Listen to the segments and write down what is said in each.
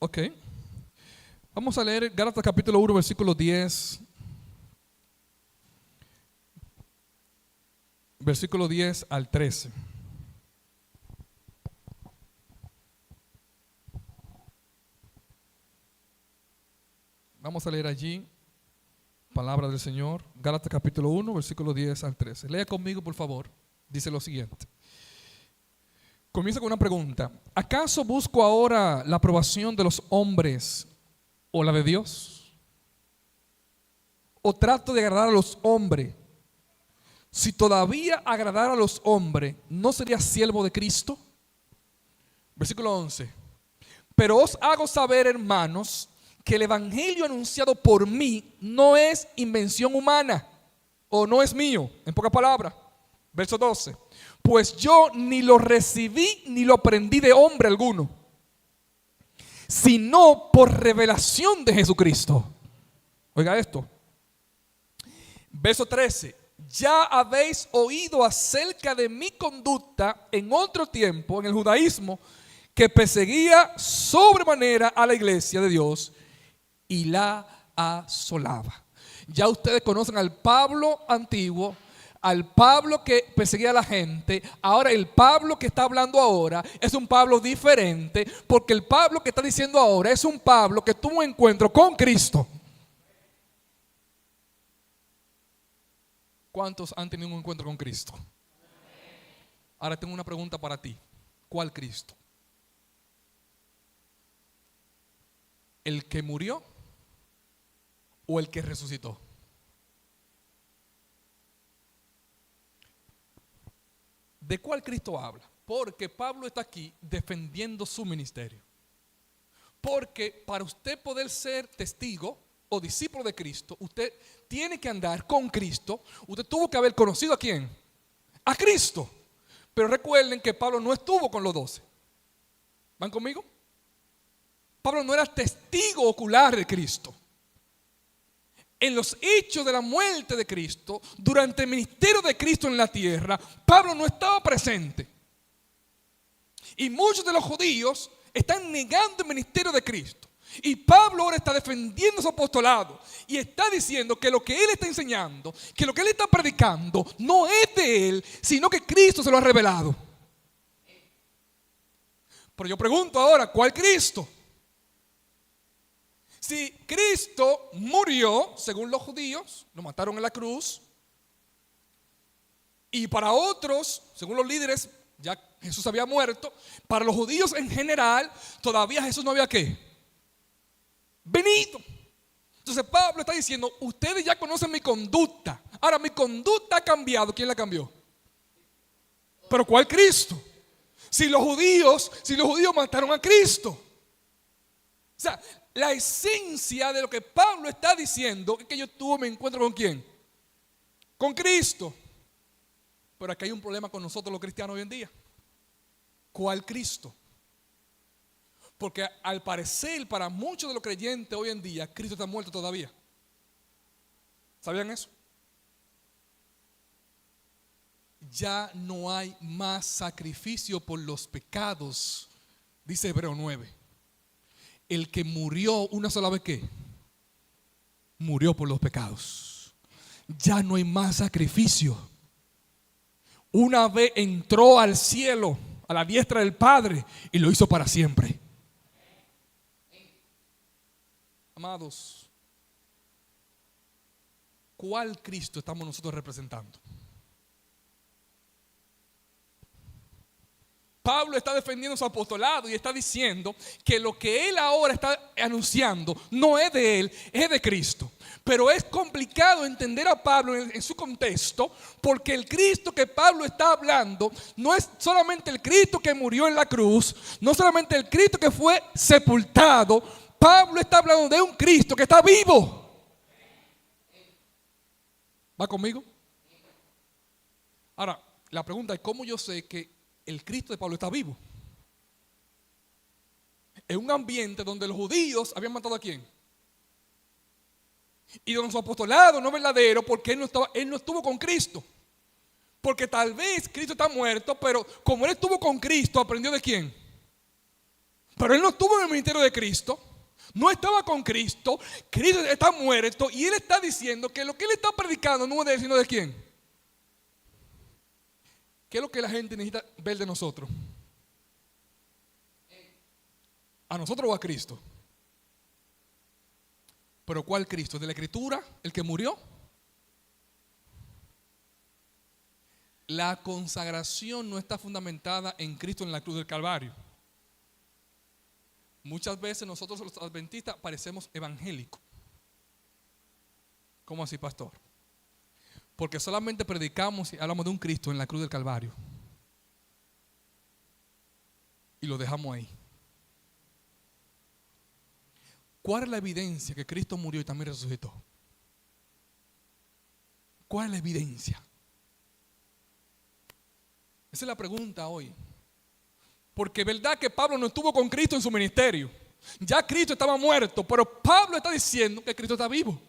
Ok. Vamos a leer Gálatas capítulo 1, versículo 10. Versículo 10 al 13. Vamos a leer allí palabra del Señor. Gálatas capítulo 1, versículo 10 al 13. Lea conmigo, por favor. Dice lo siguiente. Comienza con una pregunta. ¿Acaso busco ahora la aprobación de los hombres o la de Dios? ¿O trato de agradar a los hombres? Si todavía agradara a los hombres, ¿no sería siervo de Cristo? Versículo 11. Pero os hago saber, hermanos, que el evangelio anunciado por mí no es invención humana, o no es mío, en pocas palabras. Verso 12. Pues yo ni lo recibí ni lo aprendí de hombre alguno, sino por revelación de Jesucristo. Oiga esto. Verso 13. Ya habéis oído acerca de mi conducta en otro tiempo en el judaísmo, que perseguía sobremanera a la iglesia de Dios y la asolaba. Ya ustedes conocen al Pablo antiguo, al Pablo que perseguía a la gente. Ahora el Pablo que está hablando ahora es un Pablo diferente, porque el Pablo que está diciendo ahora es un Pablo que tuvo un encuentro con Cristo. ¿Cuántos han tenido un encuentro con Cristo? Ahora tengo una pregunta para ti. ¿Cuál Cristo? ¿El que murió o el que resucitó? ¿De cuál Cristo habla? Porque Pablo está aquí defendiendo su ministerio. Porque para usted poder ser testigo o discípulo de Cristo, usted tiene que andar con Cristo. Usted tuvo que haber conocido ¿a quién? A Cristo. Pero recuerden que Pablo no estuvo con los 12. ¿Van conmigo? Pablo no era testigo ocular de Cristo. En los hechos de la muerte de Cristo, durante el ministerio de Cristo en la tierra, Pablo no estaba presente. Y muchos de los judíos están negando el ministerio de Cristo. Y Pablo ahora está defendiendo su apostolado y está diciendo que lo que él está enseñando, que lo que él está predicando, no es de él, sino que Cristo se lo ha revelado. Pero yo pregunto ahora, ¿cuál Cristo? Si Cristo murió, según los judíos, lo mataron en la cruz, y para otros, según los líderes, ya Jesús había muerto. Para los judíos en general, todavía Jesús no había ¿qué? Venido. Entonces Pablo está diciendo, ustedes ya conocen mi conducta. Ahora mi conducta ha cambiado. ¿Quién la cambió? ¿Pero cuál Cristo? Si los judíos mataron a Cristo. O sea, la esencia de lo que Pablo está diciendo es que yo tuve mi encuentro ¿con quién? Con Cristo. Pero aquí hay un problema con nosotros los cristianos hoy en día. ¿Cuál Cristo? Porque al parecer para muchos de los creyentes hoy en día Cristo está muerto todavía. ¿Sabían eso? Ya no hay más sacrificio por los pecados, dice Hebreo 9. El que murió una sola vez, ¿qué? Murió por los pecados. Ya no hay más sacrificio. Una vez entró al cielo, a la diestra del Padre, y lo hizo para siempre. Amados, ¿cuál Cristo estamos nosotros representando? Pablo está defendiendo su apostolado y está diciendo que lo que él ahora está anunciando no es de él, es de Cristo. Pero es complicado entender a Pablo en su contexto, porque el Cristo que Pablo está hablando no es solamente el Cristo que murió en la cruz, no solamente el Cristo que fue sepultado. Pablo está hablando de un Cristo que está vivo. ¿Va conmigo? Ahora, la pregunta es, ¿cómo yo sé que el Cristo de Pablo está vivo? En un ambiente donde los judíos habían matado ¿a quién? Y donde su apostolado no es verdadero, porque él no estuvo con Cristo. Porque tal vez Cristo está muerto, pero como él estuvo con Cristo, ¿aprendió de quién? Pero él no estuvo en el ministerio de Cristo, no estaba con Cristo, Cristo está muerto y él está diciendo que lo que él está predicando no es de él, sino de quién. ¿Qué es lo que la gente necesita ver de nosotros? ¿A nosotros o a Cristo? ¿Pero cuál Cristo? ¿De la Escritura? ¿El que murió? La consagración no está fundamentada en Cristo en la cruz del Calvario. Muchas veces nosotros los adventistas parecemos evangélicos. ¿Cómo así, pastor? Porque solamente predicamos y hablamos de un Cristo en la cruz del Calvario. Y lo dejamos ahí. ¿Cuál es la evidencia que Cristo murió y también resucitó? ¿Cuál es la evidencia? Esa es la pregunta hoy. Porque es verdad que Pablo no estuvo con Cristo en su ministerio. Ya Cristo estaba muerto, pero Pablo está diciendo que Cristo está vivo.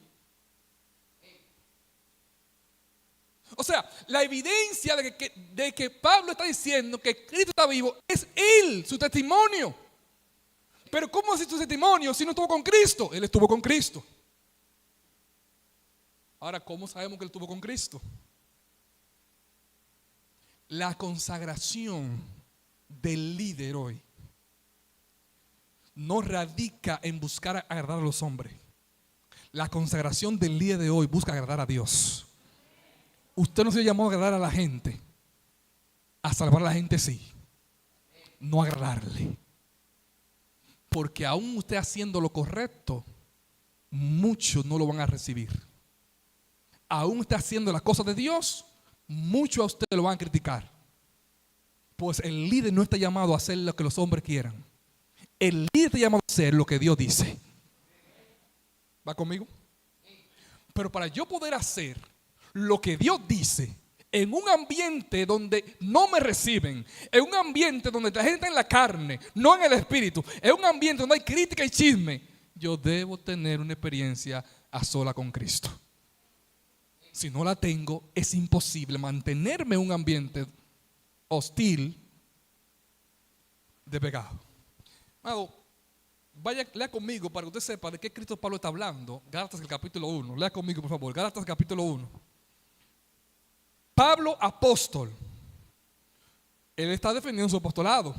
O sea, la evidencia de que Pablo está diciendo que Cristo está vivo es él, su testimonio. Pero ¿cómo hace su testimonio si no estuvo con Cristo? Él estuvo con Cristo. Ahora, ¿cómo sabemos que él estuvo con Cristo? La consagración del líder hoy no radica en buscar agradar a los hombres. La consagración del líder de hoy busca agradar a Dios. Usted no se llamó a agradar a la gente, a salvar a la gente sí, no agradarle. Porque aún usted haciendo lo correcto, muchos no lo van a recibir. Aún usted haciendo las cosas de Dios, muchos a usted lo van a criticar. Pues el líder no está llamado a hacer lo que los hombres quieran. El líder está llamado a hacer lo que Dios dice. ¿Va conmigo? Pero para yo poder hacer lo que Dios dice en un ambiente donde no me reciben, en un ambiente donde la gente está en la carne, no en el espíritu, en un ambiente donde hay crítica y chisme, yo debo tener una experiencia a sola con Cristo. Si no la tengo, es imposible mantenerme en un ambiente hostil de pecado. Amado, vaya, lea conmigo para que usted sepa de qué Cristo Pablo está hablando. Gálatas el capítulo 1. Lea conmigo, por favor. Gálatas capítulo 1. Pablo, apóstol. Él está defendiendo su apostolado.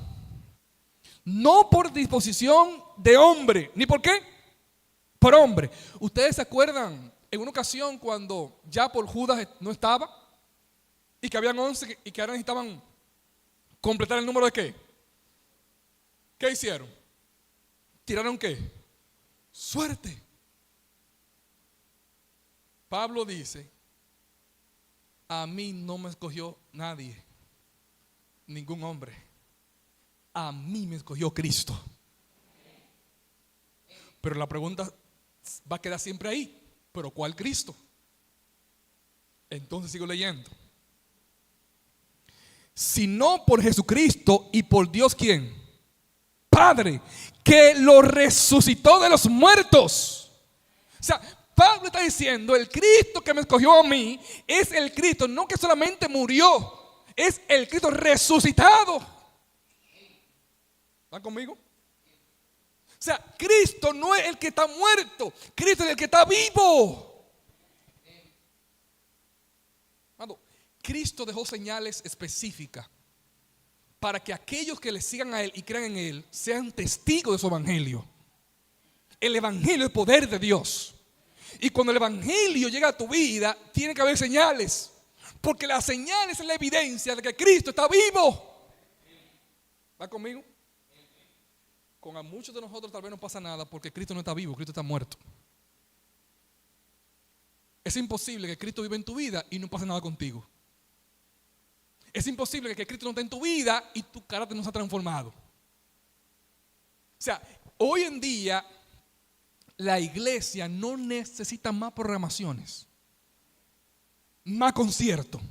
No por disposición de hombre. ¿Ni por qué? Por hombre. ¿Ustedes se acuerdan en una ocasión cuando ya por Judas no estaba? Y que habían 11 y que ahora necesitaban completar el número de qué. ¿Qué hicieron? ¿Tiraron qué? Suerte. Pablo dice: a mí no me escogió nadie, ningún hombre. A mí me escogió Cristo. Pero la pregunta va a quedar siempre ahí. ¿Pero cuál Cristo? Entonces sigo leyendo. Sino por Jesucristo y por Dios, ¿quién? Padre, que lo resucitó de los muertos. O sea, Pablo está diciendo: el Cristo que me escogió a mí es el Cristo, no que solamente murió, es el Cristo resucitado. ¿Están conmigo? O sea, Cristo no es el que está muerto, Cristo es el que está vivo. Cristo dejó señales específicas para que aquellos que le sigan a Él y crean en Él sean testigos de su evangelio. El evangelio es el poder de Dios. Y cuando el evangelio llega a tu vida, tiene que haber señales. Porque las señales es la evidencia de que Cristo está vivo. ¿Va conmigo? Con a muchos de nosotros tal vez no pasa nada porque Cristo no está vivo, Cristo está muerto. Es imposible que Cristo viva en tu vida y no pase nada contigo. Es imposible que Cristo no esté en tu vida y tu carácter no se ha transformado. O sea, hoy en día la iglesia no necesita más programaciones, más conciertos.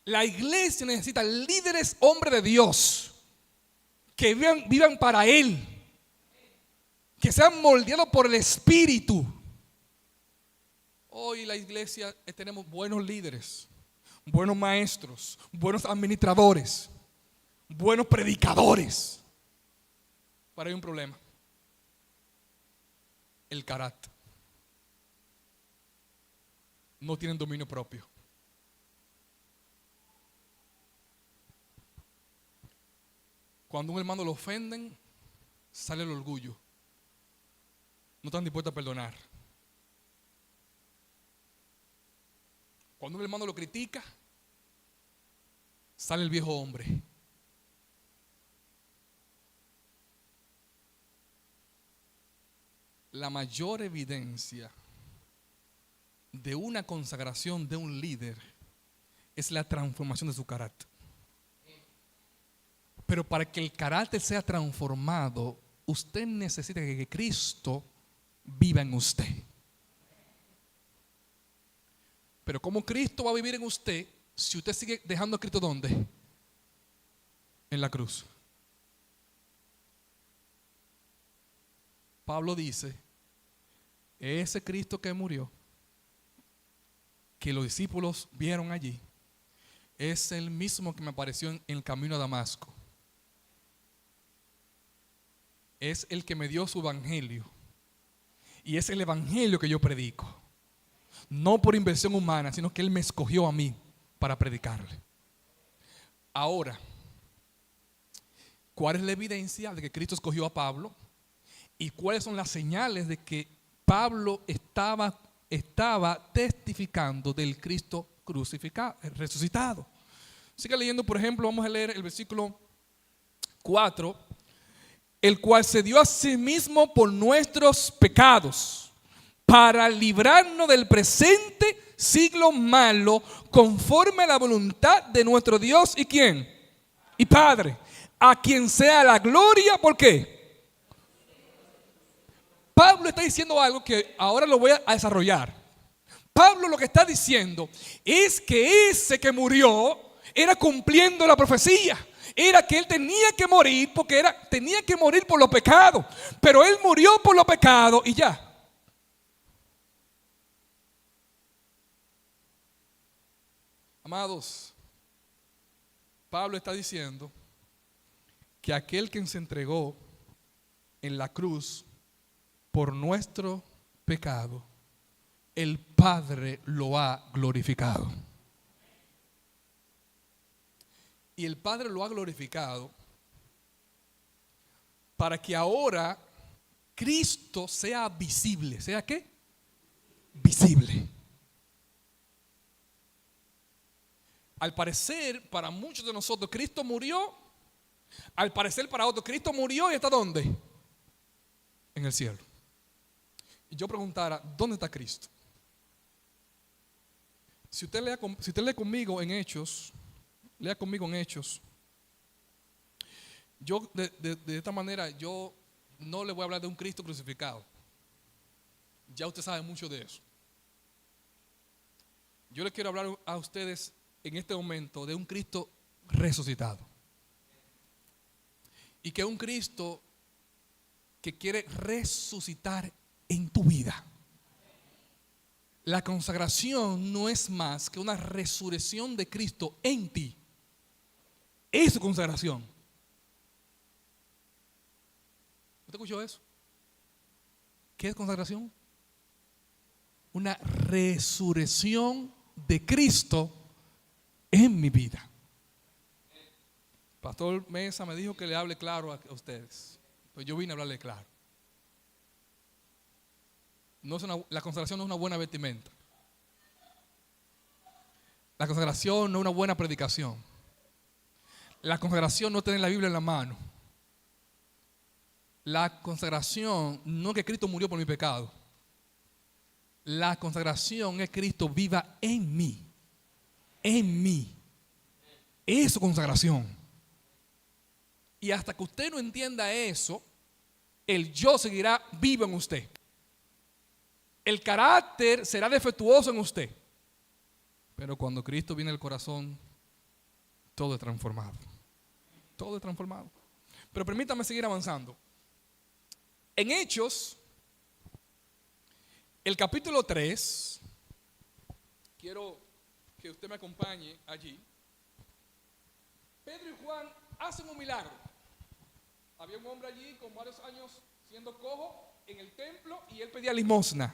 La iglesia necesita líderes, hombres de Dios, que vivan para Él, que sean moldeados por el Espíritu. Hoy la iglesia tenemos buenos líderes, buenos maestros, buenos administradores, buenos predicadores. Pero hay un problema. El carácter. No tienen dominio propio. Cuando un hermano lo ofenden, sale el orgullo. No están dispuestos a perdonar. Cuando un hermano lo critica, sale el viejo hombre. La mayor evidencia de una consagración de un líder es la transformación de su carácter. Pero para que el carácter sea transformado, usted necesita que Cristo viva en usted. Pero ¿cómo Cristo va a vivir en usted si usted sigue dejando a Cristo dónde? En la cruz. Pablo dice, ese Cristo que murió, que los discípulos vieron allí, es el mismo que me apareció en el camino a Damasco. Es el que me dio su evangelio. Y es el evangelio que yo predico. No por invención humana, sino que Él me escogió a mí para predicarle. Ahora, ¿cuál es la evidencia de que Cristo escogió a Pablo? ¿Y cuáles son las señales de que Pablo estaba testificando del Cristo crucificado, resucitado? Siga leyendo, por ejemplo, vamos a leer el versículo 4. El cual se dio a sí mismo por nuestros pecados, para librarnos del presente siglo malo, conforme a la voluntad de nuestro Dios. ¿Y quién? Y Padre, a quien sea la gloria. ¿Por qué? Pablo está diciendo algo que ahora lo voy a desarrollar. Pablo lo que está diciendo es que ese que murió era cumpliendo la profecía. Era que él tenía que morir porque tenía que morir por los pecados. Pero él murió por los pecados y ya. Amados, Pablo está diciendo que aquel que se entregó en la cruz por nuestro pecado, el Padre lo ha glorificado. Y el Padre lo ha glorificado para que ahora Cristo sea visible. ¿Sea qué? Visible. Al parecer, para muchos de nosotros, Cristo murió. Al parecer, para otros, Cristo murió y ¿está dónde? En el cielo. Y yo preguntara, ¿dónde está Cristo? Si usted lee conmigo en Hechos, lea conmigo en Hechos. Yo de esta manera yo no le voy a hablar de un Cristo crucificado. Ya usted sabe mucho de eso. Yo le quiero hablar a ustedes en este momento de un Cristo resucitado. Y que es un Cristo que quiere resucitar en tu vida. La consagración no es más que una resurrección de Cristo en ti. Es su consagración. ¿Usted escuchó eso? ¿Qué es consagración? Una resurrección de Cristo en mi vida. Pastor Mesa me dijo que le hable claro a ustedes. Pues yo vine a hablarle claro. La consagración no es una buena vestimenta. La consagración no es una buena predicación. La consagración no es tener la Biblia en la mano. La consagración no es que Cristo murió por mi pecado. La consagración es que Cristo viva en mí. En mí. Es su consagración. Y hasta que usted no entienda eso, el yo seguirá vivo en usted. El carácter será defectuoso en usted. Pero cuando Cristo viene al corazón, todo es transformado. Todo es transformado. Pero permítame seguir avanzando. En Hechos, el capítulo 3, quiero que usted me acompañe allí. Pedro y Juan hacen un milagro. Había un hombre allí con varios años siendo cojo en el templo y él pedía limosna,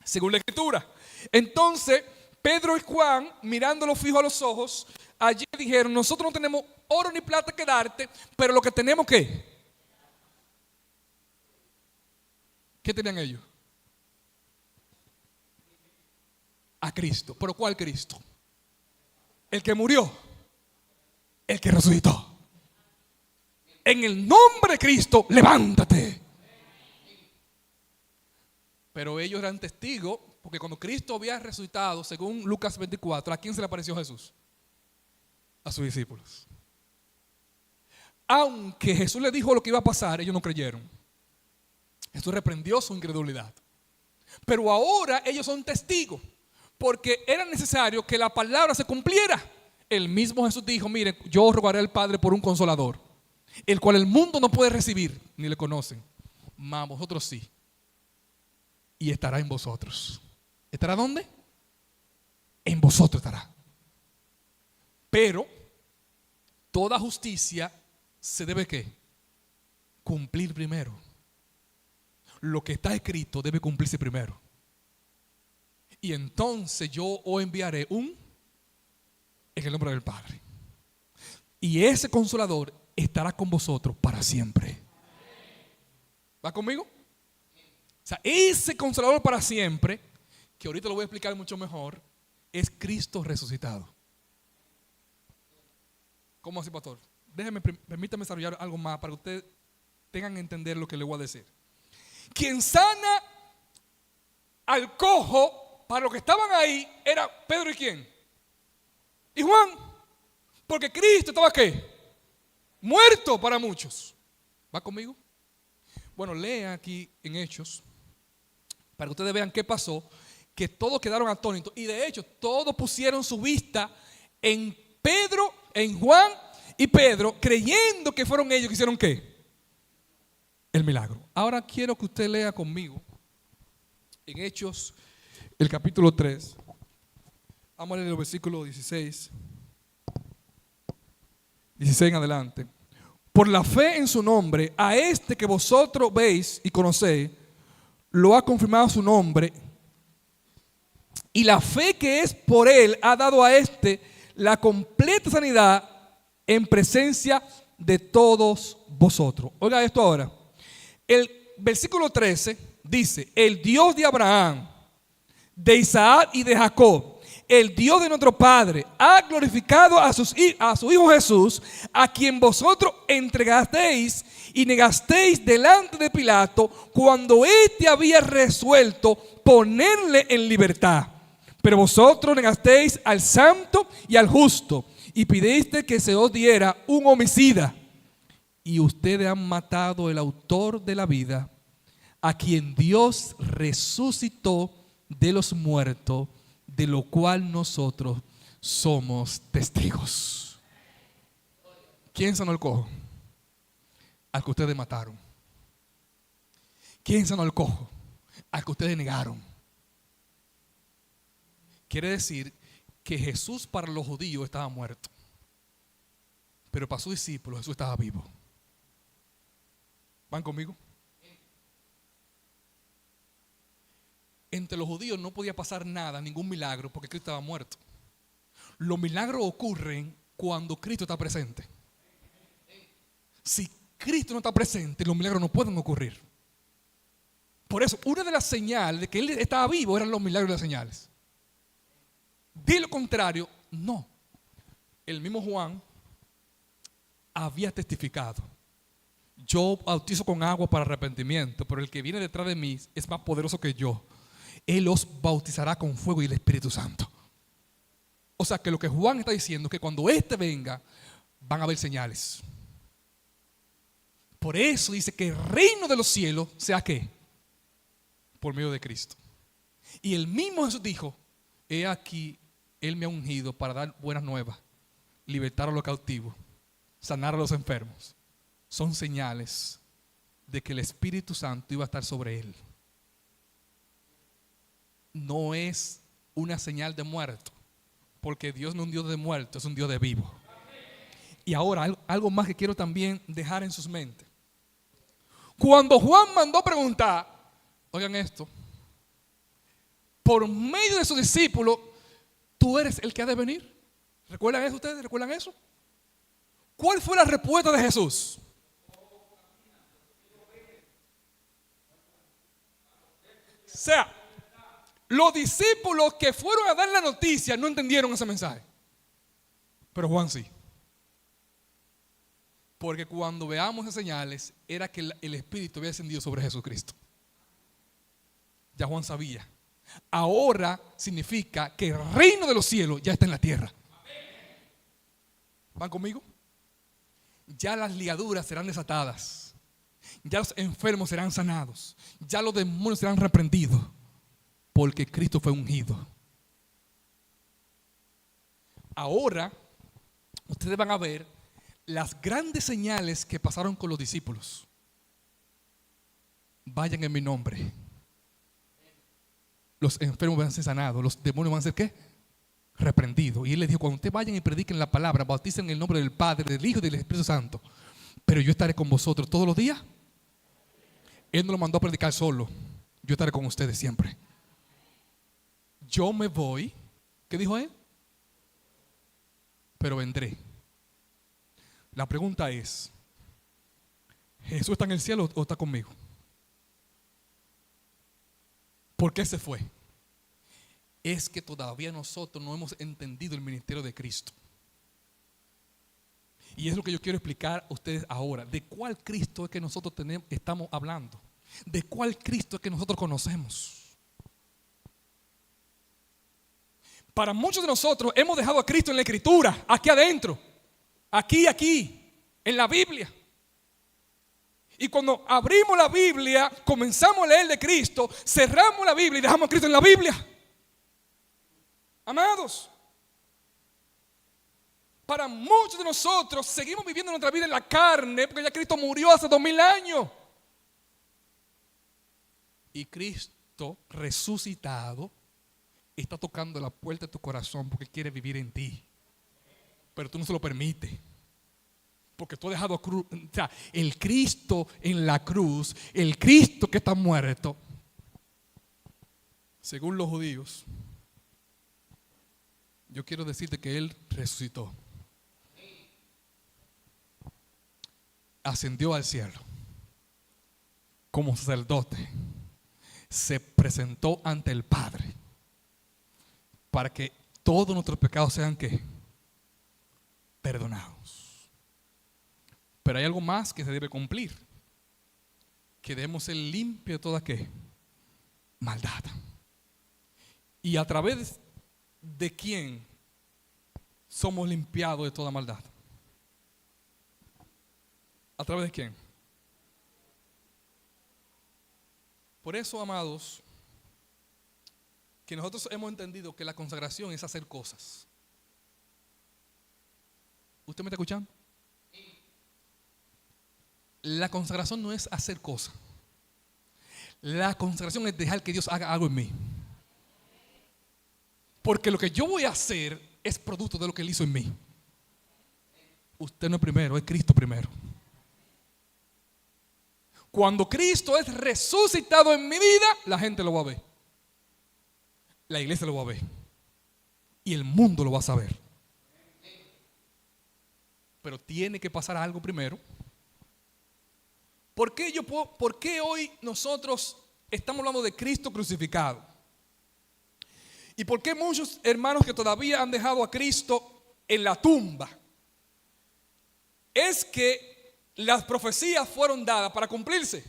según la escritura. Entonces Pedro y Juan, mirándolo fijo a los ojos, allí dijeron: nosotros no tenemos oro ni plata que darte, pero lo que tenemos, ¿qué? ¿Qué tenían ellos? A Cristo. ¿Pero cuál Cristo? El que murió, el que resucitó. En el nombre de Cristo, levántate. Pero ellos eran testigos, porque cuando Cristo había resucitado, según Lucas 24, ¿a quién se le apareció Jesús? A sus discípulos. Aunque Jesús les dijo lo que iba a pasar, ellos no creyeron. Jesús reprendió su incredulidad. Pero ahora ellos son testigos, porque era necesario que la palabra se cumpliera. El mismo Jesús dijo: miren, yo rogaré al Padre por un consolador, el cual el mundo no puede recibir, ni le conocen, mas vosotros sí, y estará en vosotros. ¿Estará dónde? En vosotros estará. Pero toda justicia se debe ¿qué? Cumplir primero. Lo que está escrito debe cumplirse primero. Y entonces yo os enviaré en el nombre del Padre. Y ese consolador estará con vosotros para siempre. ¿Va conmigo? O sea, ese consolador para siempre, que ahorita lo voy a explicar mucho mejor, es Cristo resucitado. ¿Cómo así, pastor? Permítame desarrollar algo más para que ustedes tengan que entender lo que le voy a decir. Quien sana al cojo, para los que estaban ahí, era Pedro y quién? Y Juan. Porque Cristo estaba ¿qué? Muerto para muchos. ¿Va conmigo? Bueno, lean aquí en Hechos, para que ustedes vean qué pasó, que todos quedaron atónitos. Y de hecho, todos pusieron su vista en Pedro, en Juan y Pedro, creyendo que fueron ellos que hicieron ¿qué? El milagro. Ahora quiero que usted lea conmigo en Hechos, el capítulo 3. Vamos a leer el versículo 16 en adelante. Por la fe en su nombre, a este que vosotros veis y conocéis, lo ha confirmado su nombre. Y la fe que es por él ha dado a este la completa sanidad en presencia de todos vosotros. Oiga esto ahora. El versículo 13 dice: el Dios de Abraham, de Isaac y de Jacob, el Dios de nuestro Padre, ha glorificado a su Hijo Jesús, a quien vosotros entregasteis y negasteis delante de Pilato, cuando éste había resuelto ponerle en libertad. Pero vosotros negasteis al santo y al justo, y pidisteis que se os diera un homicida. Y ustedes han matado al autor de la vida, a quien Dios resucitó de los muertos, de lo cual nosotros somos testigos. ¿Quién sanó el cojo? Al que ustedes mataron. ¿Quién sanó el cojo? Al que ustedes negaron. Quiere decir que Jesús para los judíos estaba muerto, pero para sus discípulos Jesús estaba vivo. ¿Van conmigo? Entre los judíos no podía pasar nada, ningún milagro, porque Cristo estaba muerto. Los milagros ocurren cuando Cristo está presente. Si Cristo no está presente, los milagros no pueden ocurrir. Por eso, una de las señales de que Él estaba vivo eran los milagros y las señales. De lo contrario, no. El mismo Juan había testificado: yo bautizo con agua para arrepentimiento, pero el que viene detrás de mí es más poderoso que yo. Él os bautizará con fuego y el Espíritu Santo. O sea que lo que Juan está diciendo es que cuando éste venga, van a haber señales. Por eso dice que el reino de los cielos sea ¿qué? Por medio de Cristo. Y el mismo Jesús dijo: he aquí, Él me ha ungido para dar buenas nuevas, libertar a los cautivos, sanar a los enfermos. Son señales de que el Espíritu Santo iba a estar sobre Él. No es una señal de muerto, porque Dios no es un Dios de muerto, es un Dios de vivo. Y ahora, algo más que quiero también dejar en sus mentes. Cuando Juan mandó preguntar, oigan esto, por medio de sus discípulos, tú eres el que ha de venir. ¿Recuerdan eso ustedes? ¿Recuerdan eso? ¿Cuál fue la respuesta de Jesús? O sea, los discípulos que fueron a dar la noticia no entendieron ese mensaje. Pero Juan sí. Porque cuando veamos esas señales, era que el Espíritu había descendido sobre Jesucristo. Ya Juan sabía. Ahora significa que el reino de los cielos ya está en la tierra. ¿Van conmigo? Ya las ligaduras serán desatadas. Ya los enfermos serán sanados. Ya los demonios serán reprendidos. Porque Cristo fue ungido. Ahora, ustedes van a ver las grandes señales que pasaron con los discípulos. Vayan en mi nombre. Los enfermos van a ser sanados. Los demonios van a ser ¿qué? Reprendidos. Y él les dijo, cuando ustedes vayan y prediquen la palabra, bauticen en el nombre del Padre, del Hijo y del Espíritu Santo. Pero yo estaré con vosotros todos los días. Él no lo mandó a predicar solo. Yo estaré con ustedes siempre. Yo me voy. ¿Qué dijo él? Pero vendré. La pregunta es, ¿Jesús está en el cielo o está conmigo? ¿Por qué se fue? Es que todavía nosotros no hemos entendido el ministerio de Cristo. Y es lo que yo quiero explicar a ustedes ahora. ¿De cuál Cristo es que nosotros estamos hablando? ¿De cuál Cristo es que nosotros conocemos? Para muchos de nosotros hemos dejado a Cristo en la Escritura, aquí adentro, aquí, en la Biblia. Y cuando abrimos la Biblia, comenzamos a leer de Cristo, cerramos la Biblia y dejamos a Cristo en la Biblia. Amados, para muchos de nosotros seguimos viviendo nuestra vida en la carne porque ya Cristo murió hace 2000 años. Y Cristo resucitado está tocando la puerta de tu corazón porque quiere vivir en ti. Pero tú no se lo permites. Porque tú has dejado el Cristo en la cruz, el Cristo que está muerto, según los judíos, yo quiero decirte que Él resucitó. Ascendió al cielo como sacerdote. Se presentó ante el Padre para que todos nuestros pecados sean ¿qué? Perdonados. Pero hay algo más que se debe cumplir. Que debemos ser limpios de toda ¿qué? Maldad. ¿Y a través de quién somos limpiados de toda maldad? ¿A través de quién? Por eso, amados, que nosotros hemos entendido que la consagración es hacer cosas. ¿Usted me está escuchando? La consagración no es hacer cosas. La consagración es dejar que Dios haga algo en mí. Porque lo que yo voy a hacer es producto de lo que Él hizo en mí. Usted no es primero, es Cristo primero. Cuando Cristo es resucitado en mi vida, la gente lo va a ver. La iglesia lo va a ver. Y el mundo lo va a saber. Pero tiene que pasar algo primero. ¿Por qué hoy nosotros estamos hablando de Cristo crucificado? ¿Y por qué muchos hermanos que todavía han dejado a Cristo en la tumba? Es que las profecías fueron dadas para cumplirse.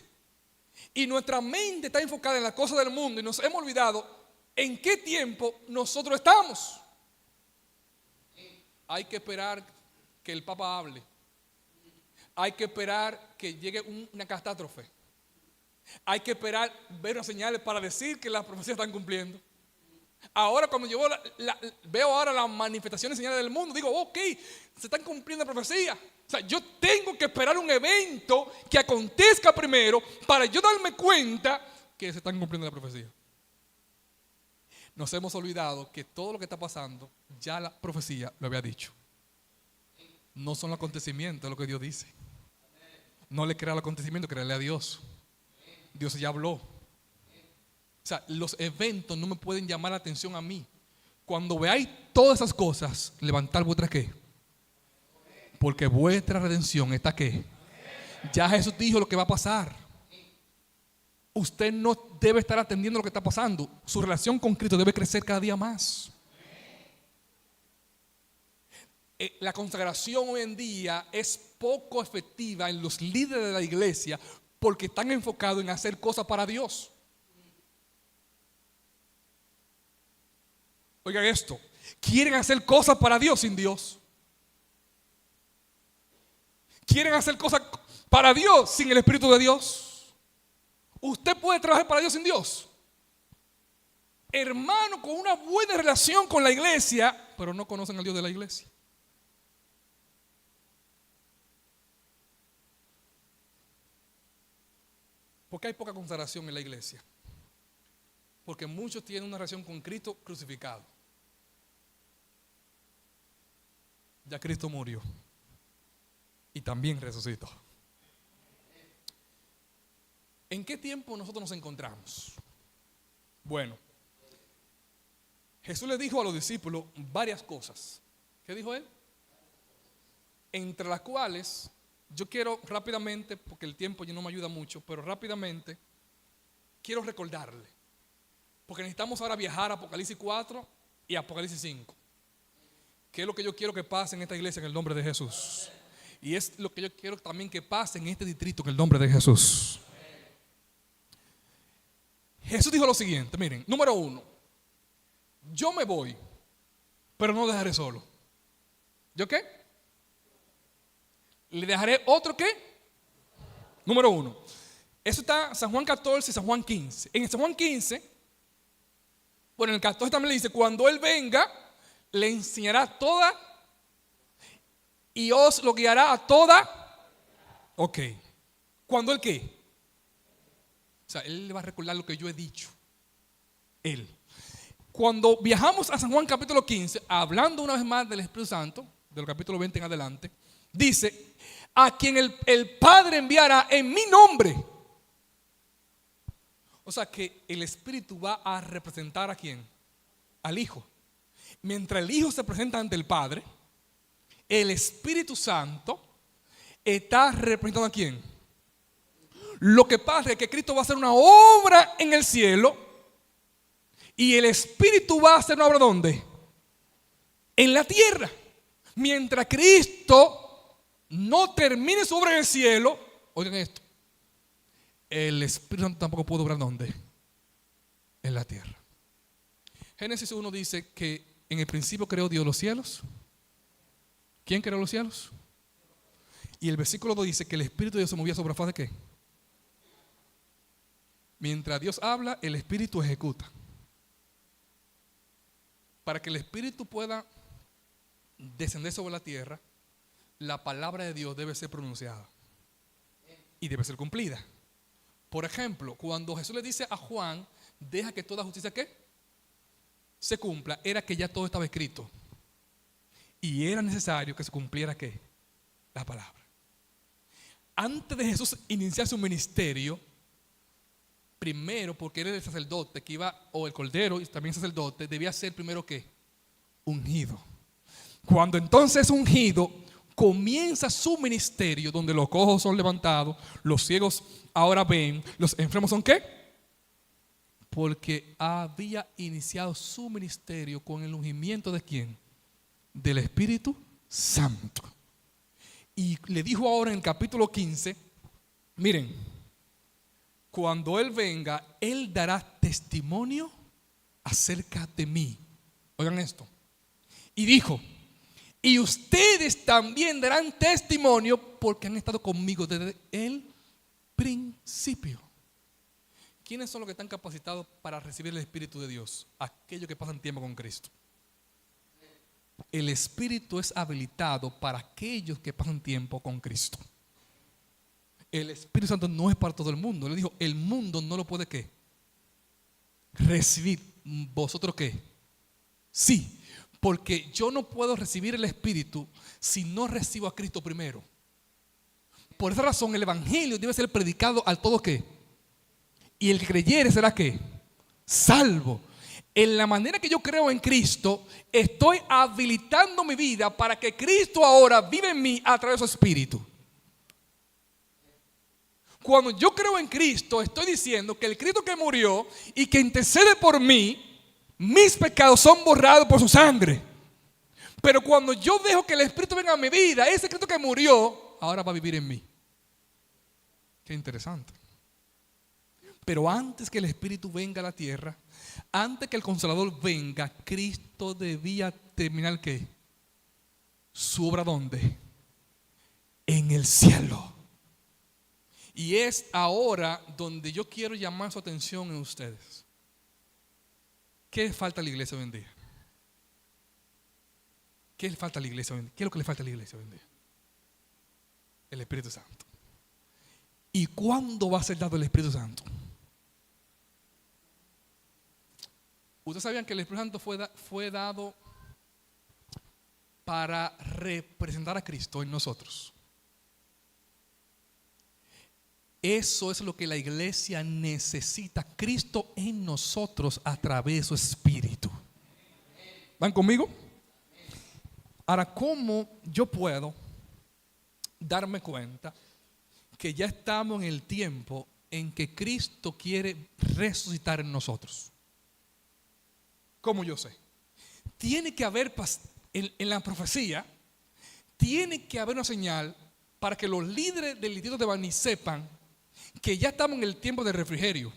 Y nuestra mente está enfocada en las cosas del mundo y nos hemos olvidado en qué tiempo nosotros estamos. Hay que esperar que el Papa hable. Hay que esperar que llegue una catástrofe. Hay que esperar ver las señales para decir que las profecías están cumpliendo. Ahora cuando yo veo ahora las manifestaciones y señales del mundo, digo, ok, se están cumpliendo las profecías. O sea, yo tengo que esperar un evento que acontezca primero para yo darme cuenta que se están cumpliendo las profecías. Nos hemos olvidado que todo lo que está pasando, ya la profecía lo había dicho. No son los acontecimientos, es lo que Dios dice. No le crea al acontecimiento, créale a Dios. Dios ya habló. O sea, los eventos no me pueden llamar la atención a mí. Cuando veáis todas esas cosas, levantar vuestra ¿qué? Porque vuestra redención está ¿qué? Ya Jesús dijo lo que va a pasar. Usted no debe estar atendiendo lo que está pasando. Su relación con Cristo debe crecer cada día más. La consagración hoy en día es poco efectiva en los líderes de la iglesia porque están enfocados en hacer cosas para Dios. Oigan esto, quieren hacer cosas para Dios sin Dios. Quieren hacer cosas para Dios sin el Espíritu de Dios. Usted puede trabajar para Dios sin Dios. Hermano, con una buena relación con la iglesia, pero no conocen al Dios de la iglesia. ¿Por qué hay poca consagración en la iglesia? Porque muchos tienen una relación con Cristo crucificado. Ya Cristo murió y también resucitó. ¿En qué tiempo nosotros nos encontramos? Bueno, Jesús le dijo a los discípulos varias cosas. ¿Qué dijo él? Entre las cuales yo quiero rápidamente, porque el tiempo ya no me ayuda mucho, pero rápidamente quiero recordarle, porque necesitamos ahora viajar a Apocalipsis 4 y Apocalipsis 5. ¿Qué es lo que yo quiero que pase en esta iglesia en el nombre de Jesús? Y es lo que yo quiero también que pase en este distrito en el nombre de Jesús. Jesús dijo lo siguiente, miren, número 1, yo me voy, pero no dejaré solo. ¿Yo qué? Le dejaré otro qué. Número 1. Eso está en San Juan 14 y San Juan 15. En San Juan 15, bueno, en el 14 también le dice, cuando Él venga, le enseñará toda y os lo guiará a toda. Ok. ¿Cuándo Él qué? O sea, Él le va a recordar lo que yo he dicho. Él. Cuando viajamos a San Juan capítulo 15, hablando una vez más del Espíritu Santo, del capítulo 20 en adelante, dice, a quien el Padre enviará en mi nombre. O sea que el Espíritu va a representar ¿a quién? Al Hijo. Mientras el Hijo se presenta ante el Padre, el Espíritu Santo está representando ¿a quién? Lo que pasa es que Cristo va a hacer una obra en el cielo y el Espíritu va a hacer una obra ¿dónde? En la tierra. Mientras Cristo no termine su obra en el cielo, oigan esto, el Espíritu Santo tampoco puede obrar ¿dónde? En la tierra. Génesis 1 dice que en el principio creó Dios los cielos. ¿Quién creó los cielos? Y el versículo 2 dice que el Espíritu de Dios se movía sobre la faz de ¿qué? Mientras Dios habla, el Espíritu ejecuta. Para que el Espíritu pueda descender sobre la tierra, la palabra de Dios debe ser pronunciada y debe ser cumplida. Por ejemplo, cuando Jesús le dice a Juan, deja que toda justicia ¿qué? Se cumpla, era que ya todo estaba escrito y era necesario que se cumpliera ¿qué? La palabra. Antes de Jesús iniciar su ministerio, primero, porque era el sacerdote que iba, o el cordero y también sacerdote, debía ser primero ¿qué? Ungido. Cuando entonces es ungido, comienza su ministerio, donde los cojos son levantados, los ciegos ahora ven, los enfermos son ¿qué? Porque había iniciado su ministerio con el ungimiento ¿de quién? Del Espíritu Santo. Y le dijo ahora en el capítulo 15, miren, cuando Él venga, Él dará testimonio acerca de mí. Oigan esto. Y dijo, y ustedes también darán testimonio porque han estado conmigo desde el principio. ¿Quiénes son los que están capacitados para recibir el Espíritu de Dios? Aquellos que pasan tiempo con Cristo. El Espíritu es habilitado para aquellos que pasan tiempo con Cristo. El Espíritu Santo no es para todo el mundo. Le dijo, el mundo no lo puede ¿qué? Recibir. ¿Vosotros qué? Sí. Porque yo no puedo recibir el Espíritu si no recibo a Cristo primero. Por esa razón el Evangelio debe ser predicado al todo ¿qué? Y el que creyere será ¿qué? Salvo. En la manera que yo creo en Cristo, estoy habilitando mi vida para que Cristo ahora vive en mí a través de su Espíritu. Cuando yo creo en Cristo, estoy diciendo que el Cristo que murió y que intercede por mí, mis pecados son borrados por su sangre. Pero cuando yo dejo que el Espíritu venga a mi vida, ese Cristo que murió, ahora va a vivir en mí. Qué interesante. Pero antes que el Espíritu venga a la tierra, antes que el Consolador venga, Cristo debía terminar ¿qué? Su obra ¿dónde? En el cielo. Y es ahora donde yo quiero llamar su atención en ustedes. ¿Qué falta a la iglesia hoy en día? ¿Qué le falta a la iglesia hoy en día? ¿Qué es lo que le falta a la iglesia hoy en día? El Espíritu Santo. ¿Y cuándo va a ser dado el Espíritu Santo? ¿Ustedes sabían que el Espíritu Santo fue dado para representar a Cristo en nosotros? Eso es lo que la iglesia necesita. Cristo en nosotros a través de su Espíritu. ¿Van conmigo? Ahora, ¿cómo yo puedo darme cuenta que ya estamos en el tiempo en que Cristo quiere resucitar en nosotros? ¿Cómo yo sé? Tiene que haber en la profecía, tiene que haber una señal para que los líderes del distrito de Baní sepan que ya estamos en el tiempo de refrigerio.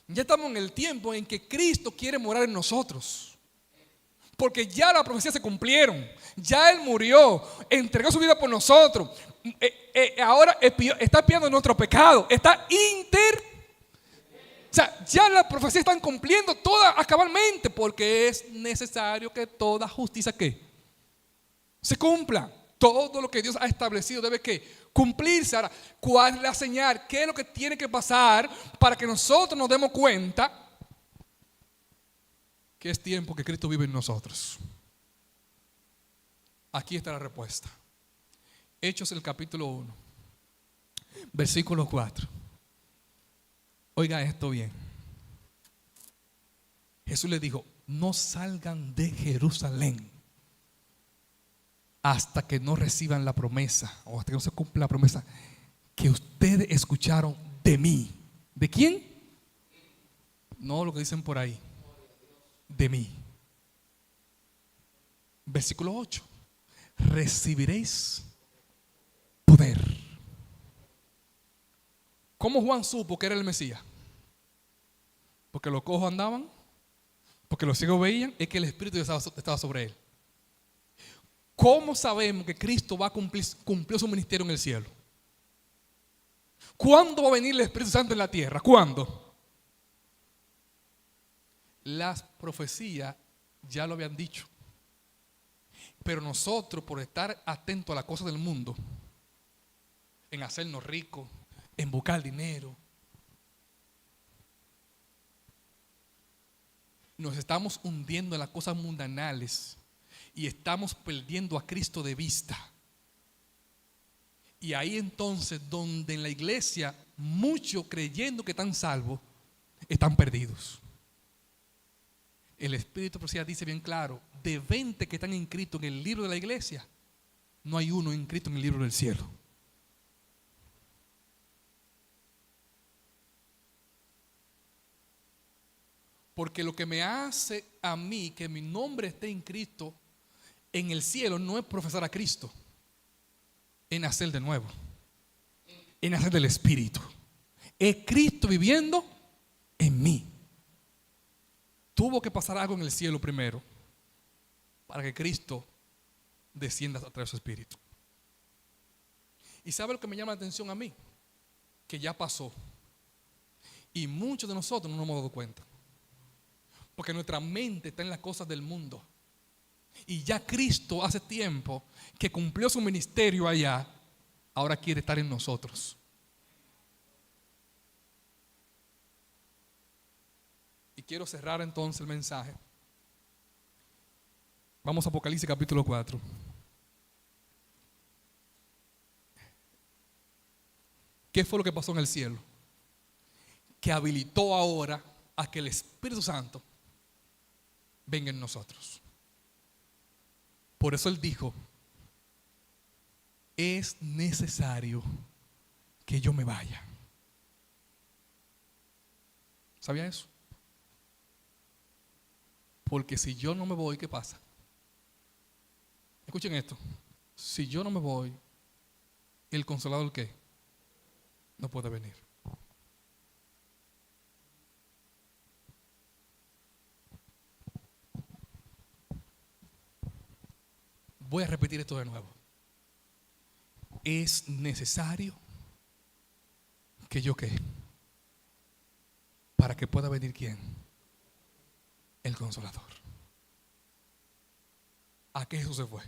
Ya estamos en el tiempo en que Cristo quiere morar en nosotros. Porque ya las profecías se cumplieron. Ya Él murió, entregó su vida por nosotros. Ahora está expiando nuestro pecado. Está o sea, ya las profecías están cumpliendo todas cabalmente, porque es necesario que toda justicia ¿qué? Se cumpla. Todo lo que Dios ha establecido debe ¿qué? Cumplirse. Ahora, ¿cuál es la señal? ¿Qué es lo que tiene que pasar para que nosotros nos demos cuenta que es tiempo que Cristo vive en nosotros? Aquí está la respuesta. Hechos el capítulo 1, versículo 4. Oiga esto bien. Jesús le dijo: no salgan de Jerusalén hasta que no reciban la promesa, o hasta que no se cumpla la promesa que ustedes escucharon de mí. ¿De quién? No lo que dicen por ahí. De mí. Versículo 8. Recibiréis poder. ¿Cómo Juan supo que era el Mesías? Porque los cojos andaban, porque los ciegos veían, es que el Espíritu estaba sobre él. ¿Cómo sabemos que Cristo va a cumplió su ministerio en el cielo? ¿Cuándo va a venir el Espíritu Santo en la tierra? ¿Cuándo? Las profecías ya lo habían dicho. Pero nosotros, por estar atentos a las cosas del mundo, en hacernos ricos, en buscar dinero, nos estamos hundiendo en las cosas mundanales y estamos perdiendo a Cristo de vista. Y ahí entonces donde en la iglesia muchos creyendo que están salvos están perdidos. El Espíritu de profecía dice bien claro: de 20 que están inscritos en el libro de la iglesia, no hay uno inscrito en el libro del cielo. Porque lo que me hace a mí que mi nombre esté inscrito en el cielo no es profesar a Cristo, es nacer de nuevo, es nacer del Espíritu. Es Cristo viviendo en mí. Tuvo que pasar algo en el cielo primero para que Cristo descienda a través de su Espíritu. ¿Y sabe lo que me llama la atención a mí? Que ya pasó. Y muchos de nosotros no nos hemos dado cuenta. Porque nuestra mente está en las cosas del mundo. Y ya Cristo hace tiempo que cumplió su ministerio allá, ahora quiere estar en nosotros. Y quiero cerrar entonces el mensaje Vamos a Apocalipsis capítulo 4. ¿Qué fue lo que pasó en el cielo? Que habilitó ahora a que el Espíritu Santo venga en nosotros. Por eso Él dijo, es necesario que yo me vaya. ¿Sabía eso? Porque si yo no me voy, ¿qué pasa? Escuchen esto. Si yo no me voy, ¿el Consolador qué? No puede venir. Voy a repetir esto de nuevo. Es necesario que yo qué, para que pueda venir ¿quién? El Consolador. ¿A qué Jesús se fue?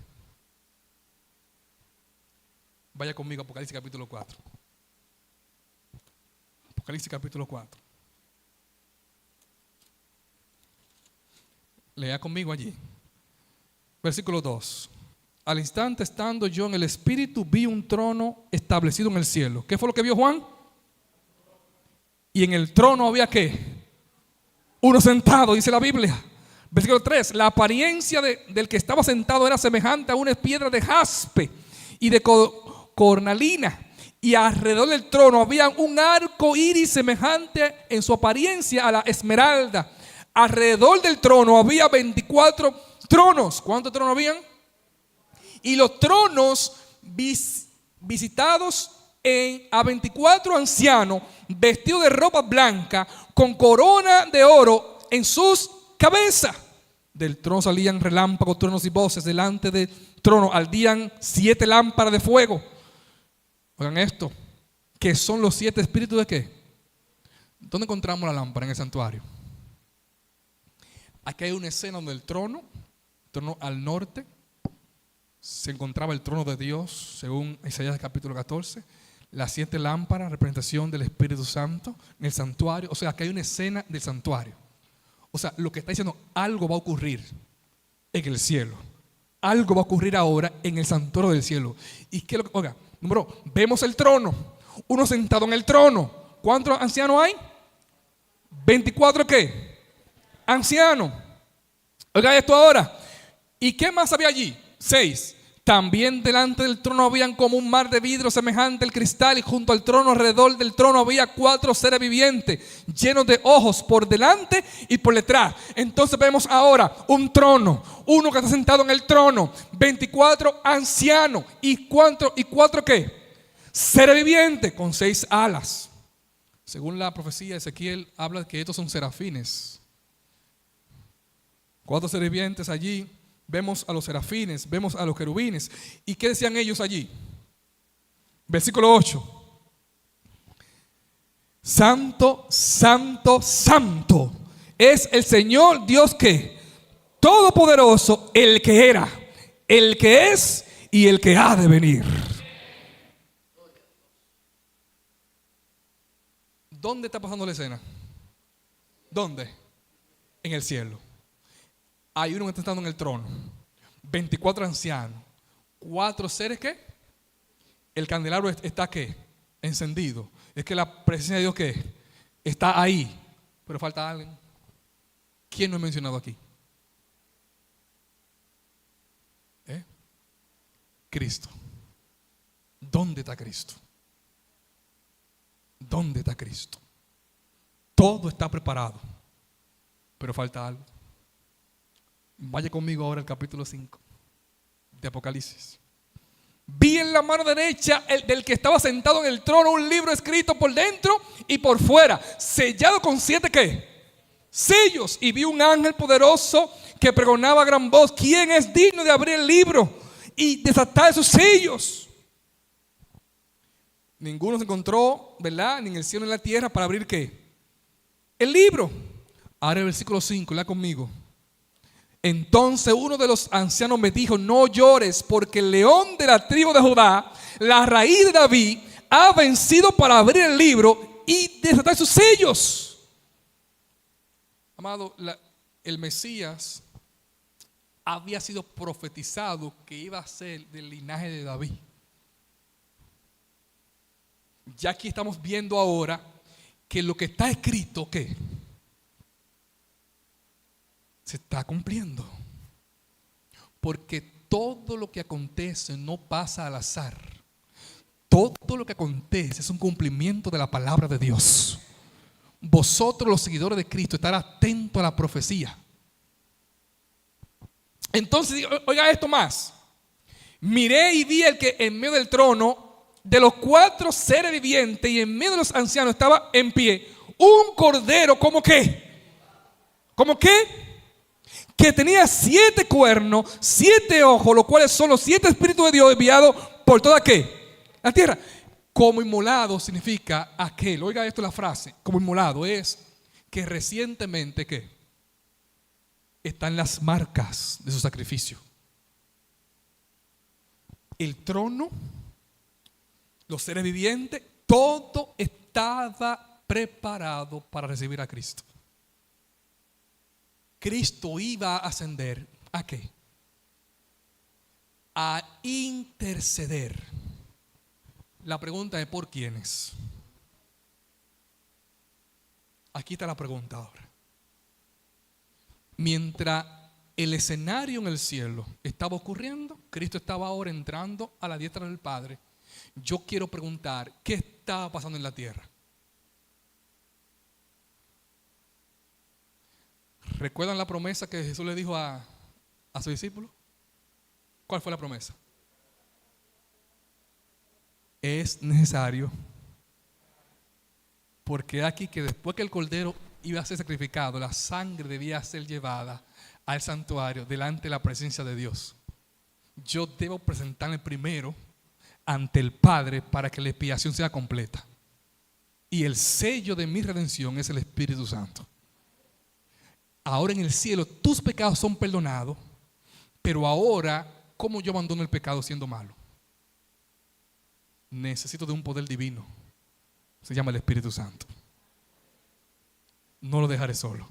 Vaya conmigo a Apocalipsis capítulo 4. Apocalipsis capítulo 4. Lea conmigo allí. Versículo 2. Al instante, estando yo en el Espíritu, vi un trono establecido en el cielo. ¿Qué fue lo que vio Juan? Y en el trono había ¿qué? Uno sentado, dice la Biblia. Versículo 3. La apariencia del que estaba sentado era semejante a una piedra de jaspe y de cornalina. Y alrededor del trono había un arco iris semejante en su apariencia a la esmeralda. Alrededor del trono había 24 tronos. ¿Cuántos tronos habían? Y los tronos visitados a 24 ancianos vestidos de ropa blanca con corona de oro en sus cabezas. Del trono salían relámpagos, truenos y voces. Delante del trono ardían 7 lámparas de fuego. Oigan esto, que son los 7 espíritus de ¿qué? ¿Dónde encontramos la lámpara en el santuario? Aquí hay una escena donde el trono al norte, se encontraba el trono de Dios, según Isaías capítulo 14. Las 7 lámparas, representación del Espíritu Santo en el santuario. O sea, aquí hay una escena del santuario. O sea, lo que está diciendo, algo va a ocurrir en el cielo. Algo va a ocurrir ahora en el santuario del cielo. ¿Y qué es lo que? Oiga, número, vemos el trono, uno sentado en el trono. ¿Cuántos ancianos hay? 24 ¿qué? Ancianos. Oiga esto ahora. ¿Y qué más había allí? 6. También delante del trono habían como un mar de vidrio semejante al cristal, y junto al trono, alrededor del trono, había 4 seres vivientes llenos de ojos por delante y por detrás. Entonces vemos ahora un trono, uno que está sentado en el trono, 24 ancianos y 4 ¿qué? Seres vivientes con 6 alas. Según la profecía de Ezequiel, habla de que estos son serafines. 4 seres vivientes allí. Vemos a los serafines, vemos a los querubines. ¿Y qué decían ellos allí? Versículo 8. Santo, santo, santo es el Señor Dios que todopoderoso, el que era, el que es y el que ha de venir. ¿Dónde está pasando la escena? ¿Dónde? En el cielo. Hay uno que está sentado en el trono, 24 ancianos, 4 seres ¿qué? El candelabro está ¿qué? Encendido. Es que la presencia de Dios ¿qué? Está ahí. Pero falta alguien. ¿Quién no he mencionado aquí? Cristo. ¿Dónde está Cristo? ¿Dónde está Cristo? Todo está preparado, pero falta algo. Vaya conmigo ahora al capítulo 5 de Apocalipsis. Vi en la mano derecha del que estaba sentado en el trono un libro escrito por dentro y por fuera, sellado con 7 ¿qué? Sellos. Y vi un ángel poderoso que pregonaba a gran voz: ¿quién es digno de abrir el libro y desatar sus sellos? Ninguno se encontró, ¿verdad? Ni en el cielo ni en la tierra para abrir ¿qué? El libro. Ahora el versículo 5, lea conmigo. Entonces uno de los ancianos me dijo: no llores, porque el león de la tribu de Judá, la raíz de David, ha vencido para abrir el libro y desatar sus sellos. Amado, el Mesías había sido profetizado que iba a ser del linaje de David. Ya aquí estamos viendo ahora que lo que está escrito, ¿qué? Se está cumpliendo. Porque todo lo que acontece no pasa al azar. Todo lo que acontece es un cumplimiento de la palabra de Dios. Vosotros, los seguidores de Cristo, estar atentos a la profecía. Entonces, oiga esto más. Miré y vi el que en medio del trono, de los 4 seres vivientes y en medio de los ancianos, estaba en pie un cordero, ¿como qué? ¿Como qué? Que tenía 7 cuernos, 7 ojos, los cuales son los 7 espíritus de Dios enviados por toda ¿qué? La tierra. Como inmolado significa aquel. Oiga esto la frase. Como inmolado es que recientemente ¿qué? Están las marcas de su sacrificio. El trono, los seres vivientes, todo estaba preparado para recibir a Cristo. Cristo iba a ascender ¿a qué? A interceder. La pregunta es ¿por quiénes? Aquí está la pregunta ahora. Mientras el escenario en el cielo estaba ocurriendo, Cristo estaba ahora entrando a la diestra del Padre. Yo quiero preguntar, ¿qué estaba pasando en la tierra? ¿Recuerdan la promesa que Jesús le dijo a su discípulo? ¿Cuál fue la promesa? Es necesario, porque aquí que después que el cordero iba a ser sacrificado, la sangre debía ser llevada al santuario delante de la presencia de Dios. Yo debo presentarme primero ante el Padre para que la expiación sea completa. Y el sello de mi redención es el Espíritu Santo. Ahora en el cielo tus pecados son perdonados, pero ahora, ¿cómo yo abandono el pecado siendo malo? Necesito de un poder divino. Se llama el Espíritu Santo. No lo dejaré solo.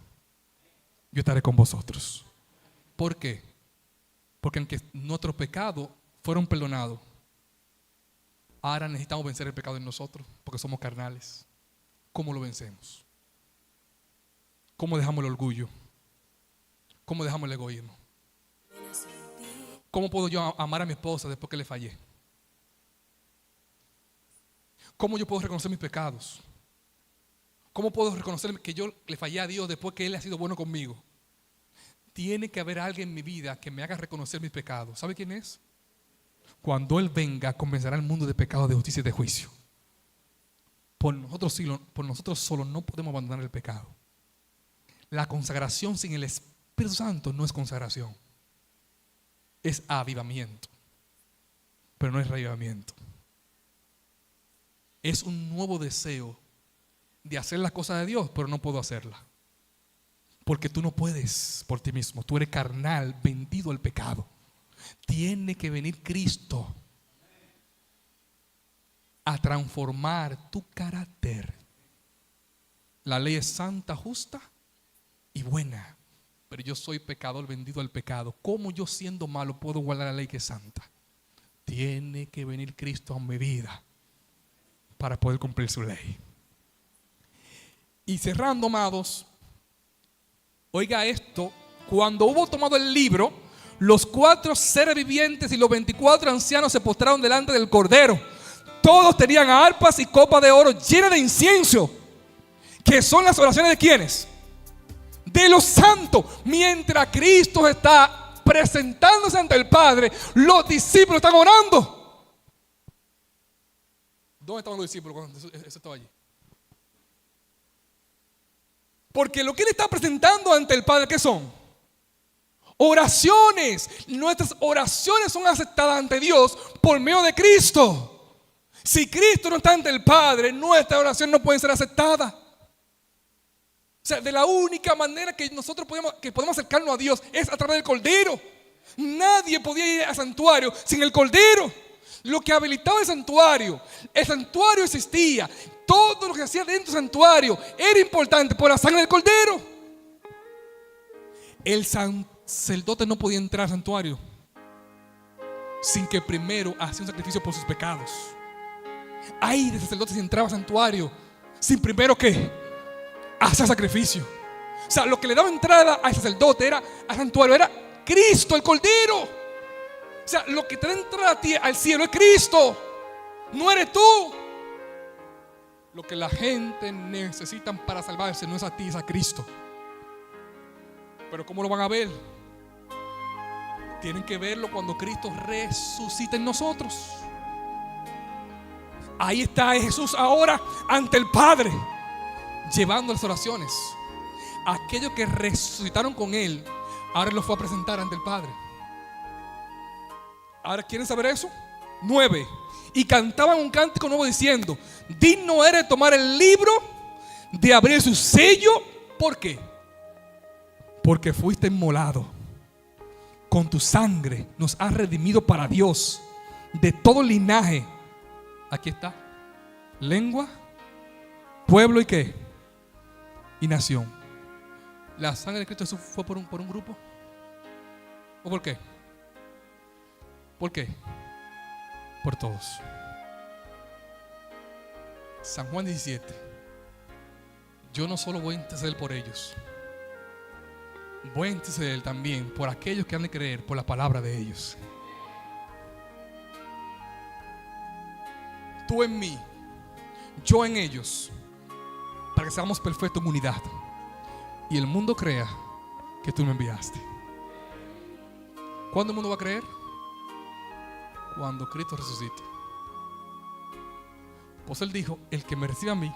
Yo estaré con vosotros. ¿Por qué? Porque aunque nuestros pecados fueron perdonados, ahora necesitamos vencer el pecado en nosotros, porque somos carnales. ¿Cómo lo vencemos? ¿Cómo dejamos el orgullo? ¿Cómo dejamos el egoísmo? ¿Cómo puedo yo amar a mi esposa después que le fallé? ¿Cómo yo puedo reconocer mis pecados? ¿Cómo puedo reconocer que yo le fallé a Dios después que Él ha sido bueno conmigo? Tiene que haber alguien en mi vida que me haga reconocer mis pecados. ¿Sabe quién es? Cuando Él venga, convencerá al mundo de pecado, de justicia y de juicio. Por nosotros solos no podemos abandonar el pecado. La consagración sin el Espíritu Santo no es consagración. Es avivamiento. Pero no es reavivamiento. Es un nuevo deseo de hacer las cosas de Dios, pero no puedo hacerla. Porque tú no puedes por ti mismo. Tú eres carnal, vendido al pecado. Tiene que venir Cristo a transformar tu carácter. La ley es santa, justa y buena, pero yo soy pecador vendido al pecado. ¿Cómo yo siendo malo puedo guardar la ley que es santa? Tiene que venir Cristo a mi vida para poder cumplir su ley. Y cerrando, amados, oiga esto: cuando hubo tomado el libro, los 4 seres vivientes y los 24 ancianos se postraron delante del Cordero. Todos tenían arpas y copas de oro llenas de incienso, que son las oraciones de ¿quiénes? De los santos. Mientras Cristo está presentándose ante el Padre, los discípulos están orando. ¿Dónde estaban los discípulos cuando eso estaba allí? Porque lo que Él está presentando ante el Padre, ¿qué son? Oraciones. Nuestras oraciones son aceptadas ante Dios por medio de Cristo. Si Cristo no está ante el Padre, nuestra oración no puede ser aceptada. O sea, de la única manera que nosotros podemos acercarnos a Dios es a través del Cordero. Nadie podía ir al santuario sin el Cordero. Lo que habilitaba el santuario existía. Todo lo que se hacía dentro del santuario era importante por la sangre del Cordero. El santuario sacerdote no podía entrar al santuario sin que primero hacía un sacrificio por sus pecados. Ay de sacerdote si entraba al santuario sin primero que hacer sacrificio. O sea, lo que le daba entrada al sacerdote al santuario era Cristo, el Cordero. O sea, lo que te da entrada a ti al cielo es Cristo, no eres tú. Lo que la gente necesita para salvarse no es a ti, es a Cristo. Pero ¿cómo lo van a ver? Tienen que verlo cuando Cristo resucita en nosotros. Ahí está Jesús ahora ante el Padre, llevando las oraciones. Aquellos que resucitaron con Él, ahora los fue a presentar ante el Padre. Ahora, ¿quieren saber eso? 9. Y cantaban un cántico nuevo diciendo: digno eres tomar el libro, de abrir su sello. ¿Por qué? Porque fuiste inmolado. Con tu sangre nos has redimido para Dios de todo linaje. Aquí está. Lengua, pueblo y qué. Y nación. ¿La sangre de Cristo Jesús fue por un grupo? ¿O por qué? ¿Por qué? Por todos. San Juan 17. Yo no solo voy a interceder por ellos, voy a interceder también por aquellos que han de creer por la palabra de ellos. Tú en mí, yo en ellos, para que seamos perfectos en unidad y el mundo crea que tú me enviaste. ¿Cuándo el mundo va a creer? Cuando Cristo resucite. Pues Él dijo: el que me recibe a mí,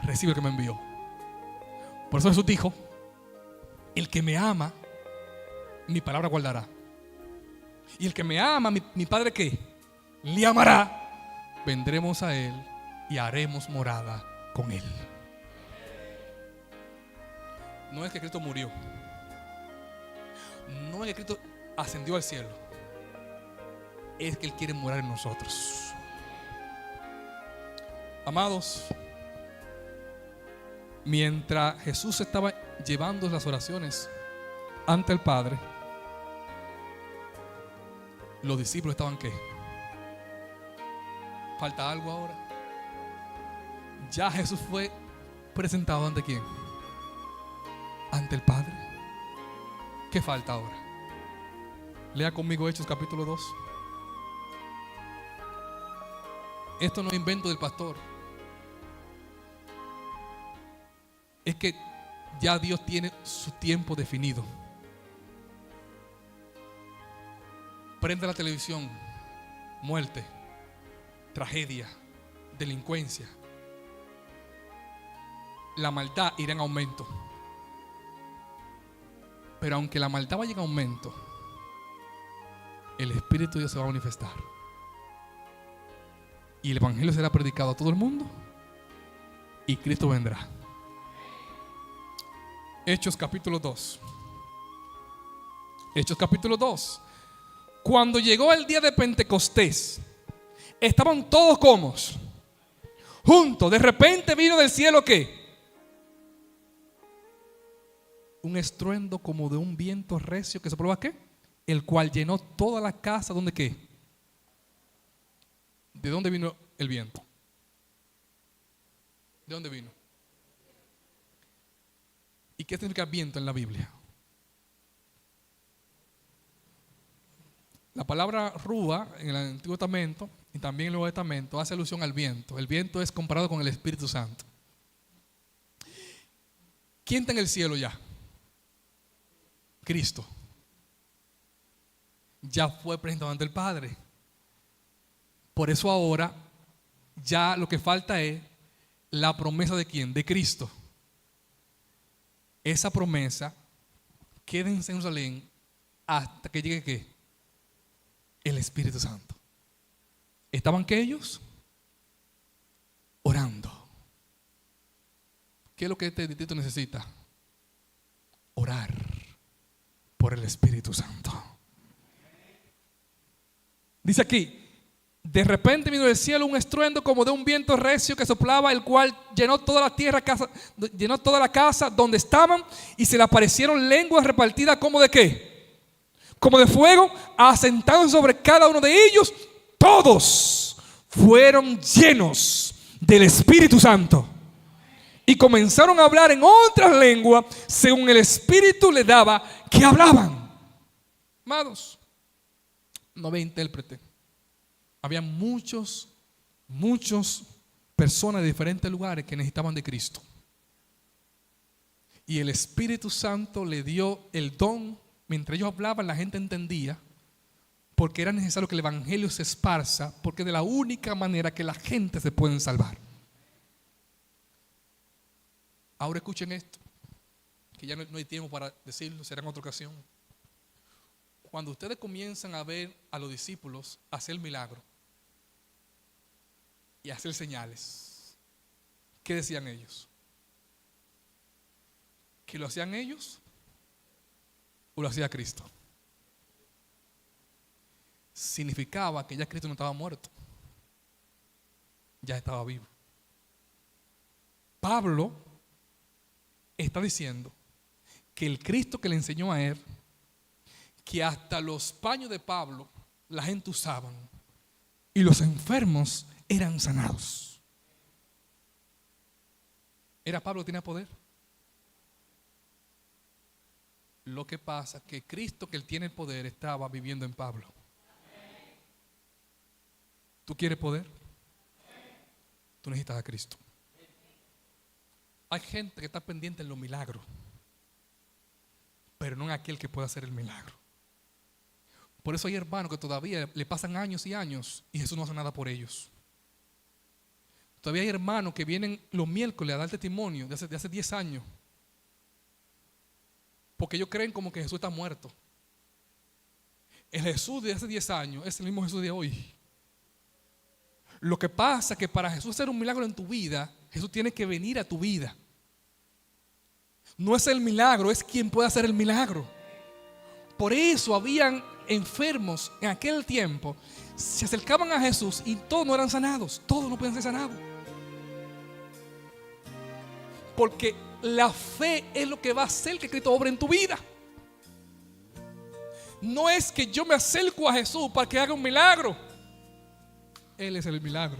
recibe el que me envió. Por eso Jesús dijo: el que me ama, mi palabra guardará. Y el que me ama, mi Padre ¿qué? Le amará. Vendremos a Él y haremos morada con Él. No es que Cristo murió, no es que Cristo ascendió al cielo, es que Él quiere morar en nosotros. Amados, mientras Jesús estaba llevando las oraciones ante el Padre, los discípulos estaban ¿qué? ¿Falta algo ahora? Ya Jesús fue presentado ante ¿quién? Ante el Padre. ¿Qué falta ahora? Lea conmigo Hechos capítulo 2. Esto no es invento del pastor. Es que ya Dios tiene su tiempo definido. Prende la televisión: muerte, tragedia, delincuencia. La maldad irá en aumento. Pero aunque la maldad vaya en aumento, el Espíritu de Dios se va a manifestar. Y el Evangelio será predicado a todo el mundo. Y Cristo vendrá. Hechos capítulo 2. Hechos capítulo 2. Cuando llegó el día de Pentecostés, estaban todos como juntos. De repente vino del cielo ¿qué? Un estruendo como de un viento recio que soplaba ¿qué? El cual llenó toda la casa. ¿Dónde qué? ¿De dónde vino el viento? ¿De dónde vino? ¿Y qué significa viento en la Biblia? La palabra rúa en el Antiguo Testamento y también en el Nuevo Testamento hace alusión al viento. El viento es comparado con el Espíritu Santo. ¿Quién está en el cielo ya? Cristo. Ya fue presentado ante el Padre. Por eso ahora ya lo que falta es la promesa de ¿quién? De Cristo. Esa promesa, quédense en Jerusalén hasta que llegue ¿qué? El Espíritu Santo. ¿Estaban qué ellos? Orando. ¿Qué es lo que este distrito necesita? Orar por el Espíritu Santo. Dice aquí: De repente vino del cielo un estruendo como de un viento recio que soplaba, el cual llenó toda la casa donde estaban, y se le aparecieron lenguas repartidas como de ¿qué? Como de fuego, asentados sobre cada uno de ellos. Todos fueron llenos del Espíritu Santo y comenzaron a hablar en otras lenguas según el Espíritu les daba que hablaban. Amados, no había intérprete. Había muchas personas de diferentes lugares que necesitaban de Cristo. Y el Espíritu Santo le dio el don. Mientras ellos hablaban, la gente entendía, porque era necesario que el evangelio se esparza, porque es de la única manera que la gente se puede salvar. Ahora escuchen esto, que ya no hay tiempo para decirlo, será en otra ocasión. Cuando ustedes comienzan a ver a los discípulos hacer milagros y hacer señales, ¿qué decían ellos? ¿Que lo hacían ellos o lo hacía Cristo? Significaba que ya Cristo no estaba muerto, ya estaba vivo. Pablo está diciendo que el Cristo que le enseñó a él, que hasta los paños de Pablo la gente usaban y los enfermos eran sanados. ¿Era Pablo que tenía poder? Lo que pasa es que Cristo, que él tiene el poder, estaba viviendo en Pablo. ¿Tú quieres poder? Tú necesitas a Cristo. Hay gente que está pendiente en los milagros, pero no en aquel que puede hacer el milagro. Por eso hay hermanos que todavía le pasan años y años y Jesús no hace nada por ellos. Todavía hay hermanos que vienen los miércoles a dar testimonio de hace 10 años, porque ellos creen como que Jesús está muerto. El Jesús de hace 10 años es el mismo Jesús de hoy. Lo que pasa es que para Jesús hacer un milagro en tu vida, Jesús tiene que venir a tu vida. No es el milagro, es quien puede hacer el milagro. Por eso habían enfermos en aquel tiempo, se acercaban a Jesús y todos no eran sanados, todos no pueden ser sanados. Porque la fe es lo que va a hacer que Cristo obre en tu vida. No es que yo me acerco a Jesús para que haga un milagro. Él es el milagro.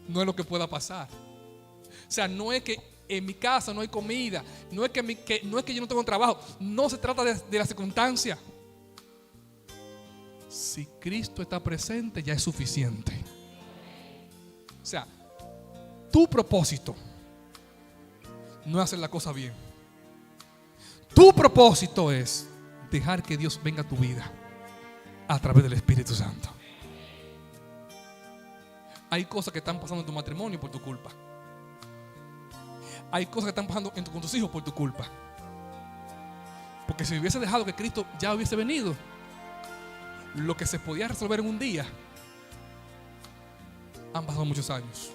No es lo que pueda pasar. O sea, no es que en mi casa no hay comida, no es que yo no tengo trabajo. No se trata de la circunstancia. Si Cristo está presente, ya es suficiente. O sea, tu propósito no es hacer la cosa bien. Tu propósito es dejar que Dios venga a tu vida a través del Espíritu Santo. Hay cosas que están pasando en tu matrimonio por tu culpa. Hay cosas que están pasando con tus hijos por tu culpa. Porque si hubiese dejado que Cristo ya hubiese venido, lo que se podía resolver en un día, han pasado muchos años.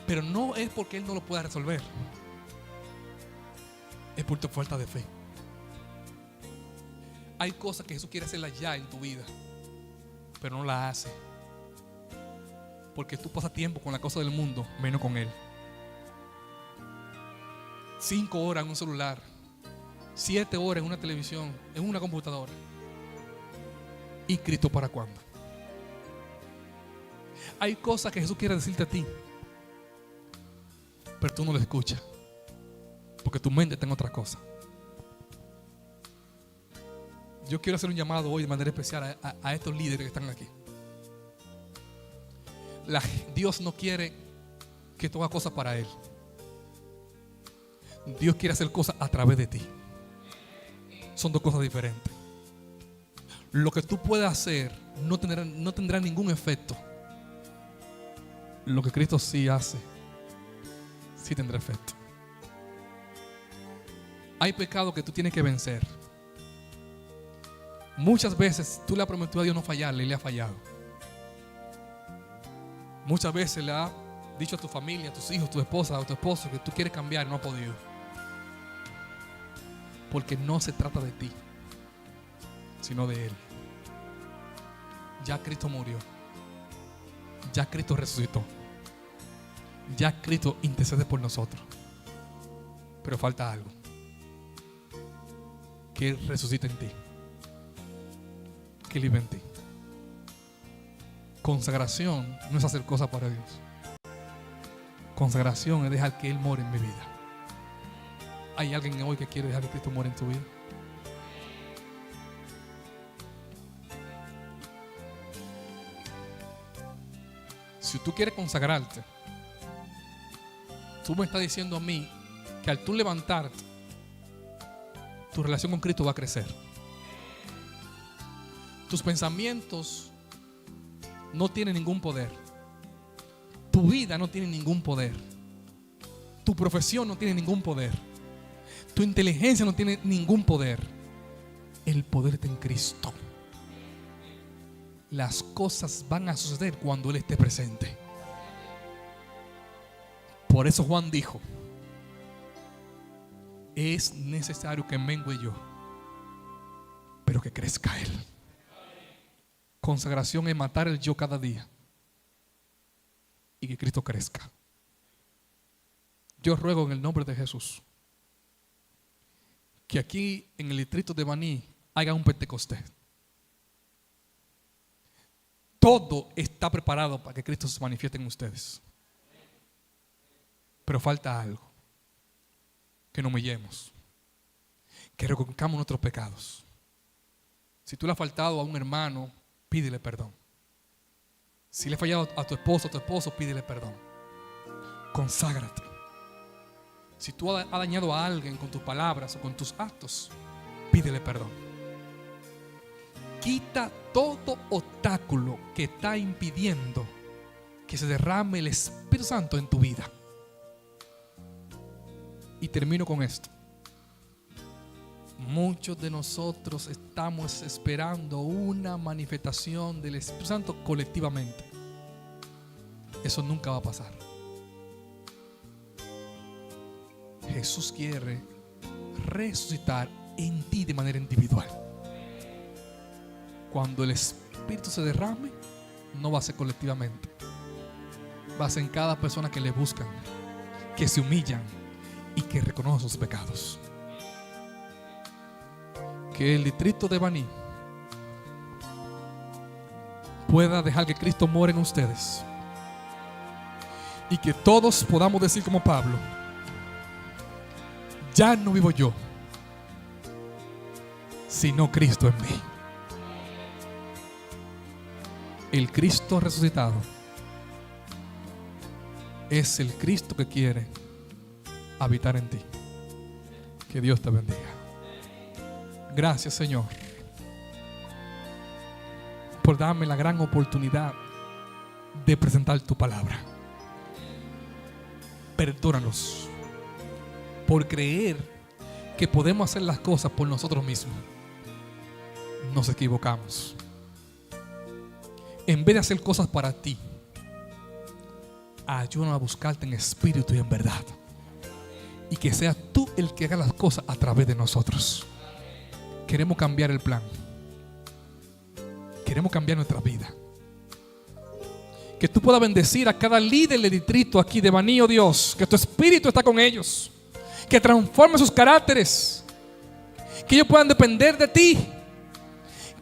Pero no es porque Él no lo pueda resolver, es por tu falta de fe. Hay cosas que Jesús quiere hacerlas ya en tu vida, pero no las hace, porque tú pasas tiempo con la cosa del mundo, menos con Él. 5 horas en un celular, 7 horas en una televisión, en una computadora. ¿Y Cristo para cuándo? Hay cosas que Jesús quiere decirte a ti, pero tú no lo escuchas, porque tu mente está en otra cosa. Yo quiero hacer un llamado hoy de manera especial a estos líderes que están aquí. Dios no quiere que tú hagas cosas para Él. Dios quiere hacer cosas a través de ti. Son dos cosas diferentes. Lo que tú puedas hacer no tendrá ningún efecto. Lo que Cristo sí hace, sí tendrá efecto. Hay pecados que tú tienes que vencer. Muchas veces tú le has prometido a Dios no fallarle y le has fallado. Muchas veces le has dicho a tu familia, a tus hijos, a tu esposa, a tu esposo que tú quieres cambiar y no has podido. Porque no se trata de ti, sino de Él. Ya Cristo murió. Ya Cristo resucitó. Ya Cristo intercede por nosotros. Pero falta algo. Que Él resucite en ti. Que Él vive en ti. Consagración no es hacer cosas para Dios. Consagración es dejar que Él more en mi vida. ¿Hay alguien hoy que quiere dejar que Cristo more en tu vida? Si tú quieres consagrarte, tú me estás diciendo a mí que al tú levantarte, tu relación con Cristo va a crecer. Tus pensamientos no tienen ningún poder. Tu vida no tiene ningún poder. Tu profesión no tiene ningún poder. Tu inteligencia no tiene ningún poder. El poder está en Cristo. Las cosas van a suceder cuando Él esté presente. Por eso Juan dijo: es necesario que mengue yo, pero que crezca Él. Consagración es matar el yo cada día y que Cristo crezca. Yo ruego en el nombre de Jesús que aquí en el distrito de Baní haya un Pentecostés. Todo está preparado para que Cristo se manifieste en ustedes. Pero falta algo. Que nos humillemos. Que reconozcamos nuestros pecados. Si tú le has faltado a un hermano, pídele perdón. Si le has fallado a tu esposo, pídele perdón. Conságrate. Si tú has dañado a alguien con tus palabras o con tus actos, pídele perdón. Quita todo obstáculo que está impidiendo que se derrame el Espíritu Santo en tu vida. Y termino con esto. Muchos de nosotros estamos esperando una manifestación del Espíritu Santo colectivamente. Eso nunca va a pasar. Jesús quiere resucitar en ti de manera individual. Cuando el Espíritu se derrame, no va a ser colectivamente. Va a ser en cada persona que le buscan, que se humillan y que reconocen sus pecados. Que el distrito de Baní pueda dejar que Cristo more en ustedes y que todos podamos decir como Pablo: ya no vivo yo, sino Cristo en mí. El Cristo resucitado es el Cristo que quiere habitar en ti. Que Dios te bendiga. Gracias, Señor, por darme la gran oportunidad de presentar tu palabra. Perdónanos por creer que podemos hacer las cosas por nosotros mismos. Nos equivocamos. En vez de hacer cosas para ti, ayúdanos a buscarte en espíritu y en verdad. Y que seas tú el que haga las cosas a través de nosotros. Queremos cambiar el plan. Queremos cambiar nuestra vida. Que tú puedas bendecir a cada líder del distrito aquí de Baní, oh Dios. Que tu espíritu está con ellos. Que transforme sus caracteres. Que ellos puedan depender de ti.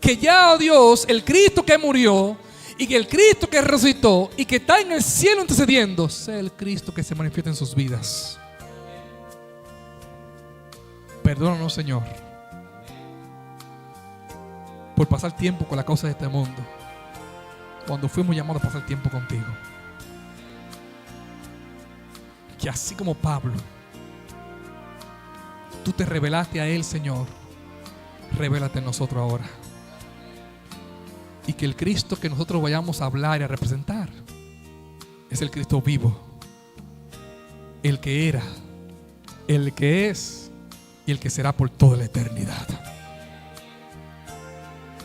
Que ya, oh Dios, el Cristo que murió y que el Cristo que resucitó y que está en el cielo intercediendo sea el Cristo que se manifiesta en sus vidas. Perdónanos, Señor, por pasar tiempo con la causa de este mundo, cuando fuimos llamados a pasar tiempo contigo. Que así como Pablo, tú te revelaste a él, Señor, revélate en nosotros ahora. Y que el Cristo que nosotros vayamos a hablar y a representar es el Cristo vivo, el que era, el que es y el que será por toda la eternidad.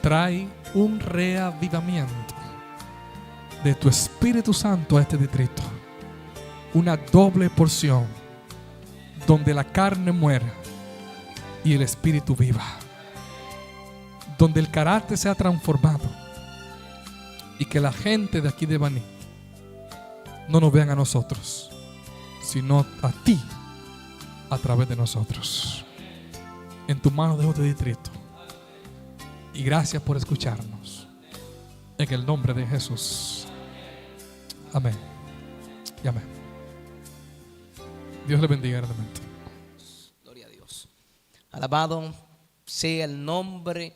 Trae un reavivamiento de tu Espíritu Santo a este distrito. Una doble porción donde la carne muera y el Espíritu viva. Donde el carácter sea transformado Y que la gente de aquí de Baní no nos vean a nosotros, sino a ti a través de nosotros. En tu mano dejo este distrito. Y gracias por escucharnos. En el nombre de Jesús. Amén. Y amén. Dios le bendiga grandemente. Gloria a Dios. Alabado sea el nombre